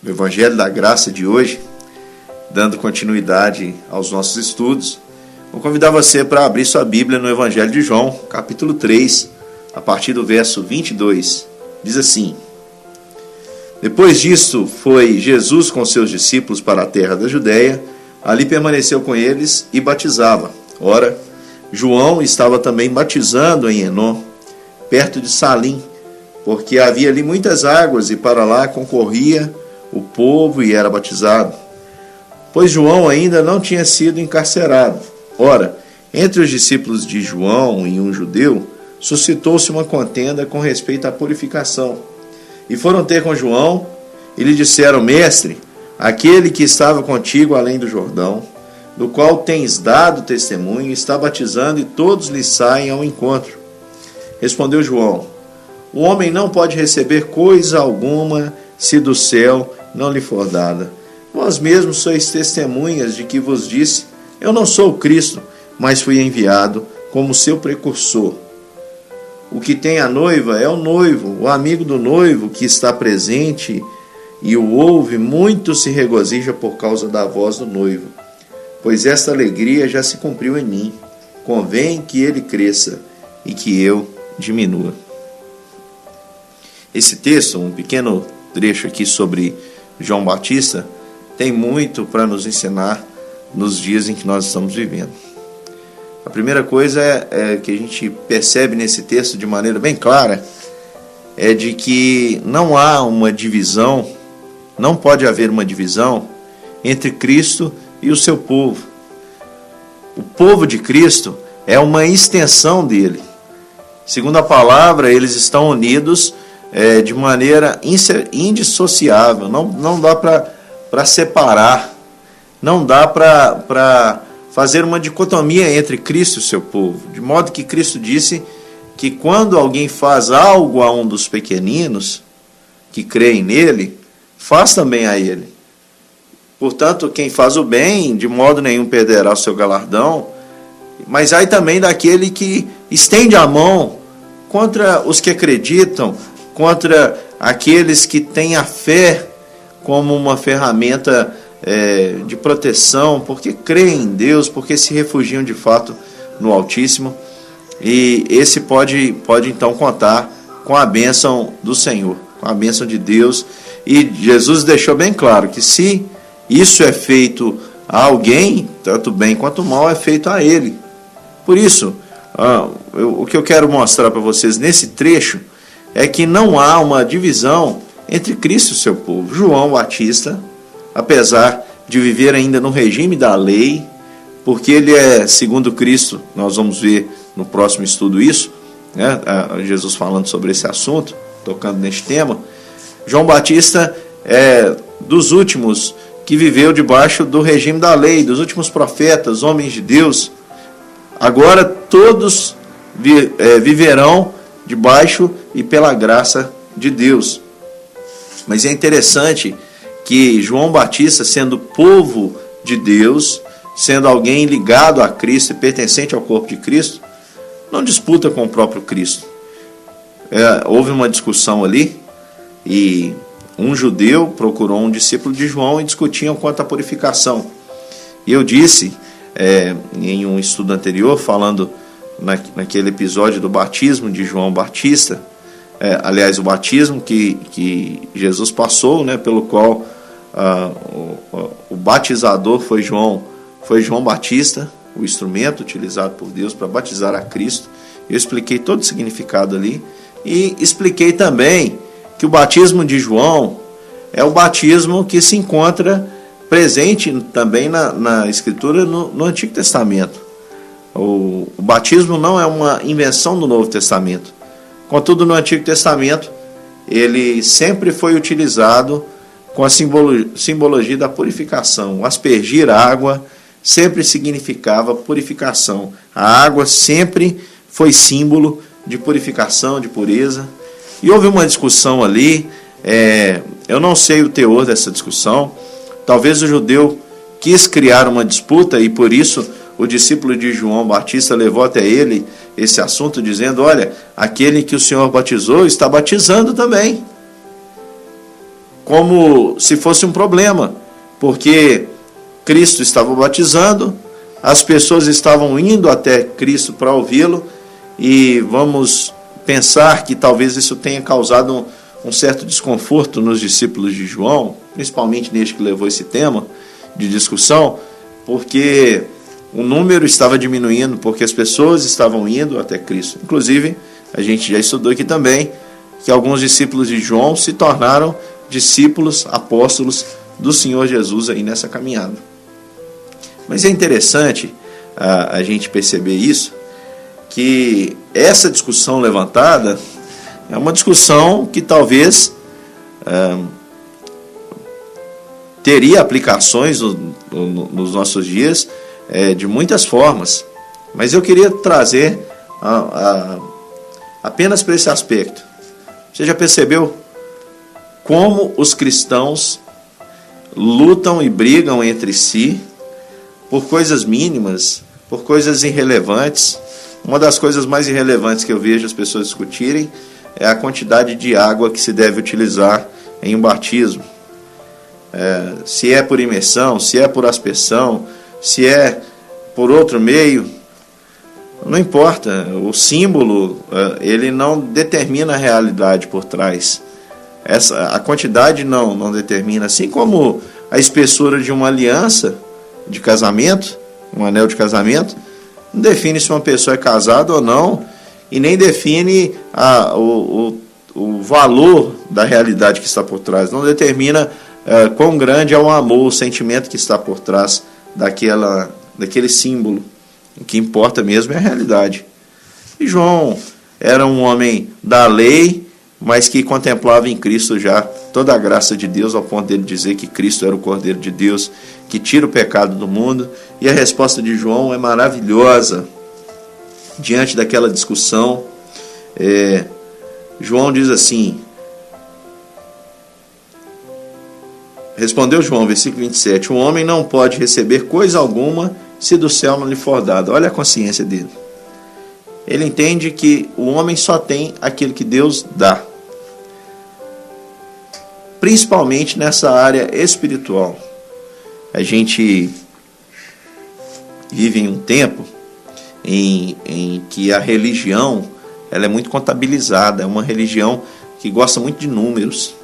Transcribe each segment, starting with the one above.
no Evangelho da Graça de hoje, dando continuidade aos nossos estudos, vou convidar você para abrir sua Bíblia no Evangelho de João, capítulo 3, a partir do verso 22. Diz assim: Depois disto, foi Jesus com seus discípulos para a terra da Judéia, ali permaneceu com eles e batizava. Ora, João estava também batizando em Enom, perto de Salim, porque havia ali muitas águas e para lá concorria o povo e era batizado. Pois João ainda não tinha sido encarcerado. Ora, entre os discípulos de João e um judeu, suscitou-se uma contenda com respeito à purificação. E foram ter com João e lhe disseram: Mestre, aquele que estava contigo além do Jordão, do qual tens dado testemunho, está batizando e todos lhe saem ao encontro. Respondeu João: O homem não pode receber coisa alguma se do céu não lhe for dada. Vós mesmos sois testemunhas de que vos disse: Eu não sou o Cristo, mas fui enviado como seu precursor. O que tem a noiva é o noivo, o amigo do noivo que está presente e o ouve, muito se regozija por causa da voz do noivo. Pois esta alegria já se cumpriu em mim. Convém que ele cresça e que eu diminua. Esse texto, um pequeno trecho aqui sobre João Batista, tem muito para nos ensinar nos dias em que nós estamos vivendo. A primeira coisa que a gente percebe nesse texto de maneira bem clara é de que não há uma divisão, não pode haver uma divisão entre Cristo e o seu povo. O povo de Cristo é uma extensão dele. Segundo a palavra, eles estão unidos de maneira indissociável. Não dá para separar, não dá para fazer uma dicotomia entre Cristo e o seu povo. De modo que Cristo disse que quando alguém faz algo a um dos pequeninos que creem nele, faz também a ele. Portanto, quem faz o bem, de modo nenhum perderá o seu galardão, mas aí também daquele que estende a mão contra os que acreditam, contra aqueles que têm a fé como uma ferramenta de proteção, porque creem em Deus, porque se refugiam de fato no Altíssimo, e esse pode então contar com a bênção do Senhor, com a bênção de Deus. E Jesus deixou bem claro que se isso é feito a alguém, tanto bem quanto mal é feito a ele. Por isso, o que eu quero mostrar para vocês nesse trecho é que não há uma divisão entre Cristo e o seu povo. João Batista, apesar de viver ainda no regime da lei, porque ele é segundo Cristo, nós vamos ver no próximo estudo isso, né? Jesus falando sobre esse assunto, tocando neste tema. João Batista é dos últimos que viveu debaixo do regime da lei, dos últimos profetas, homens de Deus. Agora todos viverão debaixo e pela graça de Deus. Mas é interessante que João Batista, sendo povo de Deus, sendo alguém ligado a Cristo e pertencente ao corpo de Cristo, não disputa com o próprio Cristo. Houve uma discussão ali e um judeu procurou um discípulo de João e discutiam quanto à purificação. E eu disse, em um estudo anterior, falando naquele episódio do batismo de João Batista, aliás, o batismo que Jesus passou, né, pelo qual o batizador foi João Batista, o instrumento utilizado por Deus para batizar a Cristo. Eu expliquei todo o significado ali e expliquei também que o batismo de João é o batismo que se encontra presente também na Escritura no Antigo Testamento. O batismo não é uma invenção do Novo Testamento. Contudo, no Antigo Testamento, ele sempre foi utilizado com a simbologia da purificação. O aspergir água sempre significava purificação. A água sempre foi símbolo de purificação, de pureza. E houve uma discussão ali, eu não sei o teor dessa discussão. Talvez o judeu quis criar uma disputa e por isso o discípulo de João Batista levou até ele esse assunto, dizendo: olha, aquele que o Senhor batizou está batizando também. como se fosse um problema, porque Cristo estava batizando, as pessoas estavam indo até Cristo para ouvi-lo, e vamos pensar que talvez isso tenha causado um certo desconforto nos discípulos de João, principalmente neste que levou esse tema de discussão, porque o número estava diminuindo, porque as pessoas estavam indo até Cristo. Inclusive, a gente já estudou aqui também que alguns discípulos de João se tornaram discípulos, apóstolos do Senhor Jesus aí nessa caminhada. Mas é interessante a gente perceber isso, que essa discussão levantada é uma discussão que talvez teria aplicações nos nossos dias de muitas formas, mas eu queria trazer apenas para esse aspecto. Você já percebeu como os cristãos lutam e brigam entre si por coisas mínimas, por coisas irrelevantes? Uma das coisas mais irrelevantes que eu vejo as pessoas discutirem é a quantidade de água que se deve utilizar em um batismo. Se é por imersão, se é por aspersão, se é por outro meio, não importa. O símbolo, ele não determina a realidade por trás. A quantidade não determina. Assim como a espessura de uma aliança de casamento, um anel de casamento, não define se uma pessoa é casada ou não, e nem define o valor da realidade que está por trás. Não determina quão grande é o amor, o sentimento que está por trás daquele símbolo. O que importa mesmo é a realidade. E João era um homem da lei, mas que contemplava em Cristo já toda a graça de Deus, ao ponto dele dizer que Cristo era o Cordeiro de Deus, que tira o pecado do mundo. E a resposta de João é maravilhosa. Diante daquela discussão, João diz assim, respondeu João, versículo 27, um homem não pode receber coisa alguma se do céu não lhe for dado. Olha a consciência dele. Ele entende que o homem só tem aquilo que Deus dá. Principalmente nessa área espiritual. A gente vive em um tempo em que a religião ela é muito contabilizada. É uma religião que gosta muito de números.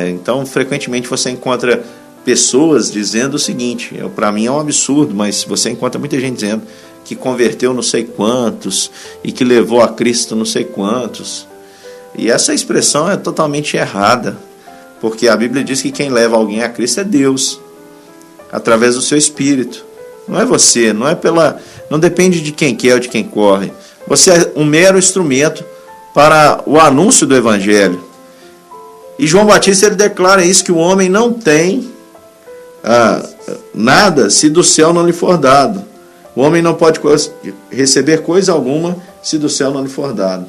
Então, frequentemente você encontra pessoas dizendo o seguinte, para mim é um absurdo, mas você encontra muita gente dizendo que converteu não sei quantos e que levou a Cristo não sei quantos. E essa expressão é totalmente errada, porque a Bíblia diz que quem leva alguém a Cristo é Deus, através do seu Espírito. Não é você, não depende de quem quer ou de quem corre. Você é um mero instrumento para o anúncio do Evangelho. E João Batista ele declara isso, que o homem não tem nada se do céu não lhe for dado. O homem não pode receber coisa alguma se do céu não lhe for dado.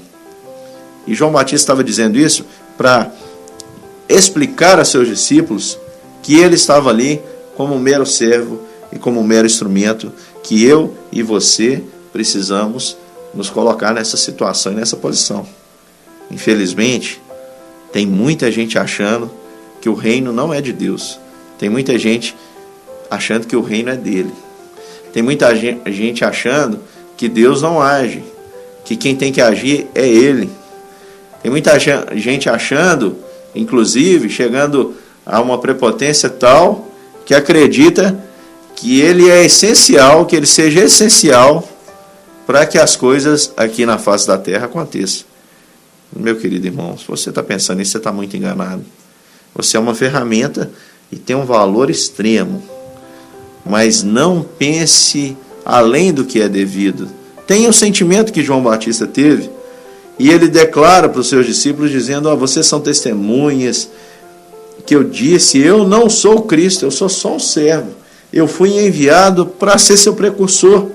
E João Batista estava dizendo isso para explicar a seus discípulos que ele estava ali como um mero servo e como um mero instrumento, que eu e você precisamos nos colocar nessa situação e nessa posição. Infelizmente, tem muita gente achando que o reino não é de Deus. Tem muita gente achando que o reino é dele. Tem muita gente achando que Deus não age, que quem tem que agir é ele. Tem muita gente achando, inclusive, chegando a uma prepotência tal, que acredita que ele é essencial, que ele seja essencial para que as coisas aqui na face da terra aconteçam. Meu querido irmão, se você está pensando nisso, você está muito enganado. Você é uma ferramenta e tem um valor extremo. Mas não pense além do que é devido. Tenha o sentimento que João Batista teve. E ele declara para os seus discípulos, dizendo, vocês são testemunhas que eu disse, eu não sou o Cristo, eu sou só um servo. Eu fui enviado para ser seu precursor.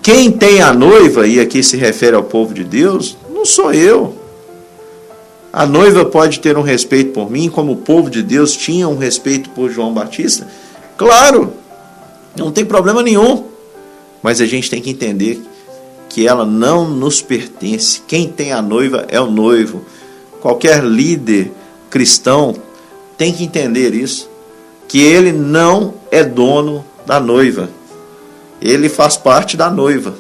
Quem tem a noiva, e aqui se refere ao povo de Deus, não sou eu. A noiva pode ter um respeito por mim, como o povo de Deus tinha um respeito por João Batista? Claro, não tem problema nenhum. Mas a gente tem que entender que ela não nos pertence. Quem tem a noiva é o noivo. Qualquer líder cristão tem que entender isso, que ele não é dono da noiva. Ele faz parte da noiva.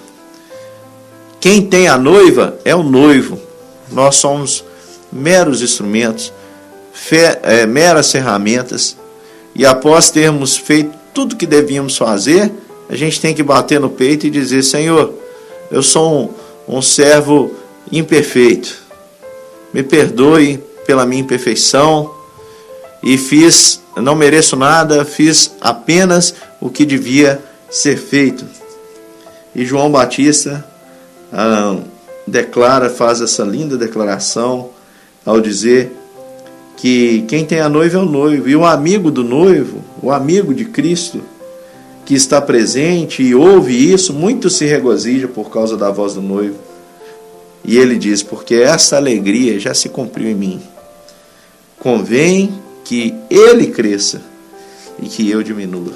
Quem tem a noiva é o noivo. Nós somos meros instrumentos, meras ferramentas. E após termos feito tudo que devíamos fazer, a gente tem que bater no peito e dizer: Senhor, eu sou um servo imperfeito. Me perdoe pela minha imperfeição. E não mereço nada, fiz apenas o que devia ser feito. E João Batista faz essa linda declaração ao dizer que quem tem a noiva é o noivo, e o amigo do noivo, o amigo de Cristo, que está presente e ouve isso, muito se regozija por causa da voz do noivo. E ele diz: porque essa alegria já se cumpriu em mim. Convém que ele cresça e que eu diminua.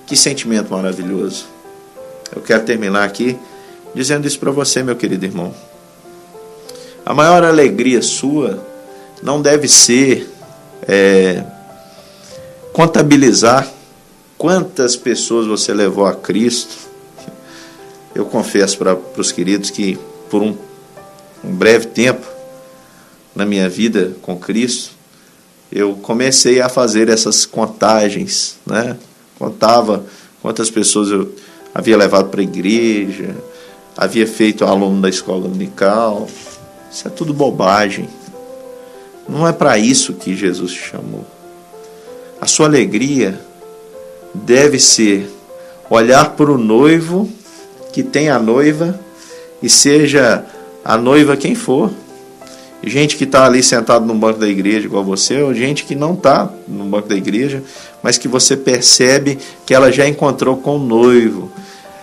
Que sentimento maravilhoso. Eu quero terminar aqui dizendo isso para você, meu querido irmão. A maior alegria sua não deve ser contabilizar quantas pessoas você levou a Cristo. Eu confesso para os queridos que por um breve tempo na minha vida com Cristo, eu comecei a fazer essas contagens, né? Contava quantas pessoas eu havia levado para a igreja, havia feito aluno da escola dominical. Isso é tudo bobagem. Não é para isso que Jesus te chamou. A sua alegria deve ser olhar para o noivo que tem a noiva, e seja a noiva quem for. Gente que está ali sentado no banco da igreja igual você, ou gente que não está no banco da igreja, mas que você percebe que ela já encontrou com o noivo,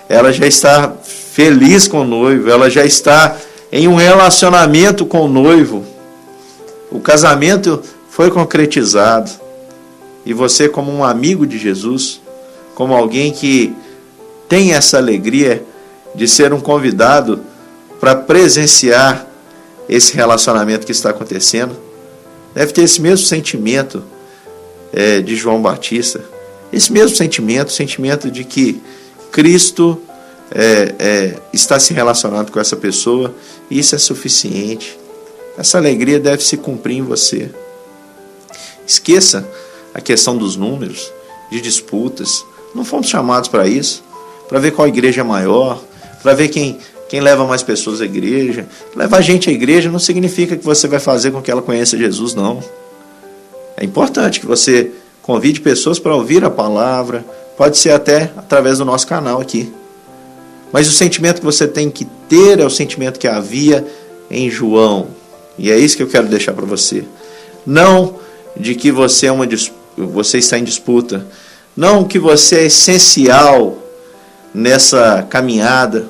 ela já está feliz com o noivo, ela já está em um relacionamento com o noivo. O casamento foi concretizado, e você, como um amigo de Jesus, como alguém que tem essa alegria de ser um convidado para presenciar esse relacionamento que está acontecendo, deve ter esse mesmo sentimento de João Batista, esse mesmo sentimento, o sentimento de que Cristo está se relacionando com essa pessoa, e isso é suficiente. Essa alegria deve se cumprir em você. Esqueça a questão dos números, de disputas. Não fomos chamados para isso, para ver qual igreja é maior, para ver quem leva mais pessoas à igreja. Levar gente à igreja não significa que você vai fazer com que ela conheça Jesus, não. É importante que você convide pessoas para ouvir a palavra, pode ser até através do nosso canal aqui. Mas o sentimento que você tem que ter é o sentimento que havia em João. E é isso que eu quero deixar para você. Não de que você está em disputa, não que você é essencial nessa caminhada,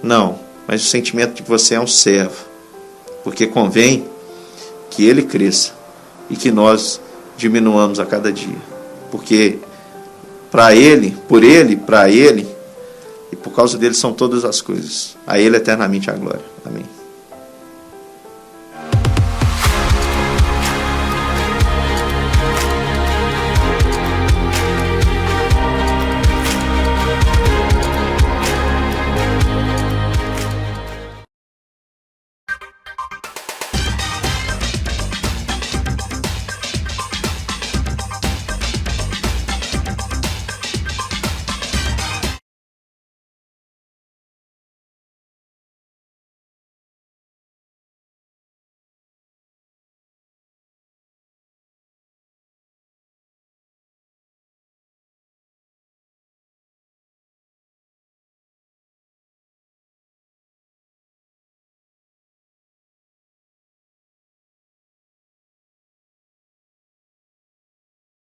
não, mas o sentimento de que você é um servo, porque convém que ele cresça e que nós diminuamos a cada dia, porque para ele, e por causa dele são todas as coisas. A ele eternamente a glória. Amém.